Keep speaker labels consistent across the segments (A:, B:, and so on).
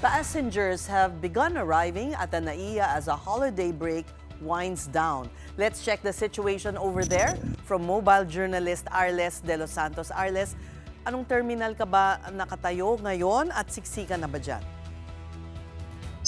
A: Passengers have begun arriving at the NAIA as a holiday break winds down. Let's check the situation over there from mobile journalist Arles de los Santos. Arles, anong terminal ka ba nakatayo ngayon at siksikan na ba dyan?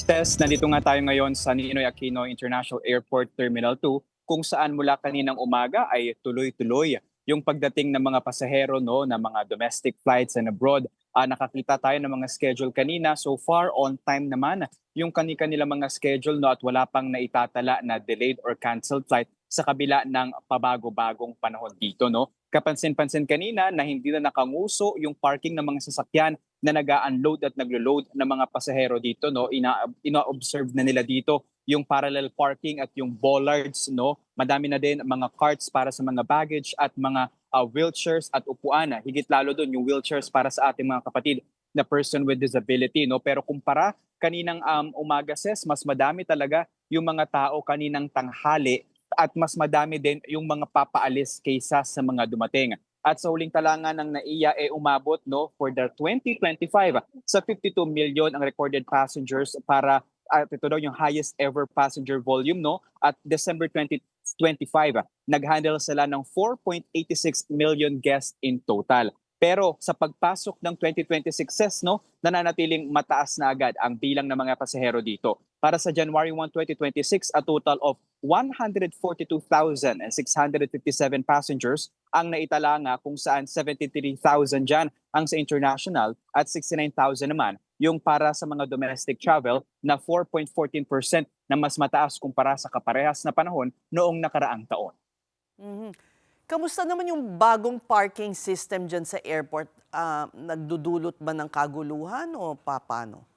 B: Tess, nandito nga tayo ngayon sa Ninoy Aquino International Airport Terminal 2 kung saan mula kaninang umaga ay tuloy-tuloy yung pagdating ng mga pasahero ng mga domestic flights and abroad. Nakakita tayo ng mga schedule kanina. So far, on time naman yung kanilang mga schedule at wala pang naitatala na delayed or canceled flight sa kabila ng pabago-bagong panahon dito. Kapansin-pansin kanina na hindi na nakanguso yung parking ng mga sasakyan na nag-unload at naglo-load ng mga pasahero dito. Ina-observe na nila dito yung parallel parking at yung bollards. Madami na din mga carts para sa mga baggage at mga wheelchairs at upuan. Higit lalo doon yung wheelchairs para sa ating mga kapatid na person with disability. Pero kumpara kaninang umaga, mas madami talaga yung mga tao kaninang tanghali at mas madami din yung mga papaalis kaysa sa mga dumating. At sa huling talangan ng NAIA umabot for the 2025 sa 52 million ang recorded passengers para ito daw yung highest ever passenger volume at December 2025 nag-handle sila ng 4.86 million guests in total. Pero sa pagpasok ng 2026 nananatiling mataas na agad ang bilang ng mga pasahero dito. Para sa January 1, 2026, a total of 142,657 passengers ang naitala nga kung saan 73,000 dyan ang sa international at 69,000 naman yung para sa mga domestic travel na 4.14% na mas mataas kumpara sa kaparehas na panahon noong nakaraang taon.
A: Kamusta naman yung bagong parking system dyan sa airport? Nagdudulot ba ng kaguluhan o paano?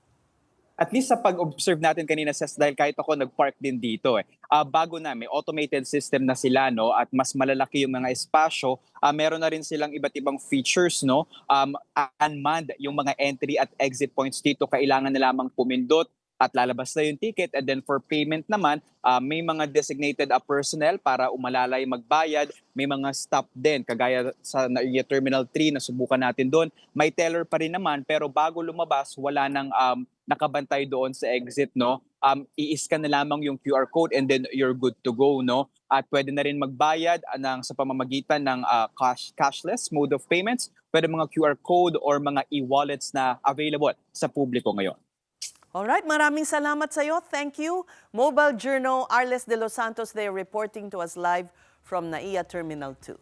B: At least sa pag-observe natin kanina, dahil kahit ako nag-park din dito, bago na may automated system na sila at mas malalaki yung mga espasyo, meron na rin silang iba't ibang features, unmanned yung mga entry at exit points dito, kailangan na lamang pumindot at lalabas na yung ticket. And then for payment naman, may mga designated personnel para umalalay magbayad. May mga stop din, kagaya sa NAIA Terminal 3 na subukan natin doon. May teller pa rin naman, pero bago lumabas, wala nang nakabantay doon sa exit. I-scan na lamang yung QR code and then you're good to go. At pwede na rin magbayad sa pamamagitan ng cashless mode of payments. Pwede mga QR code or mga e-wallets na available sa publiko ngayon.
A: Alright, maraming salamat sa iyo. Thank you. Mobile Journal Arles de los Santos, they are reporting to us live from NAIA Terminal 2.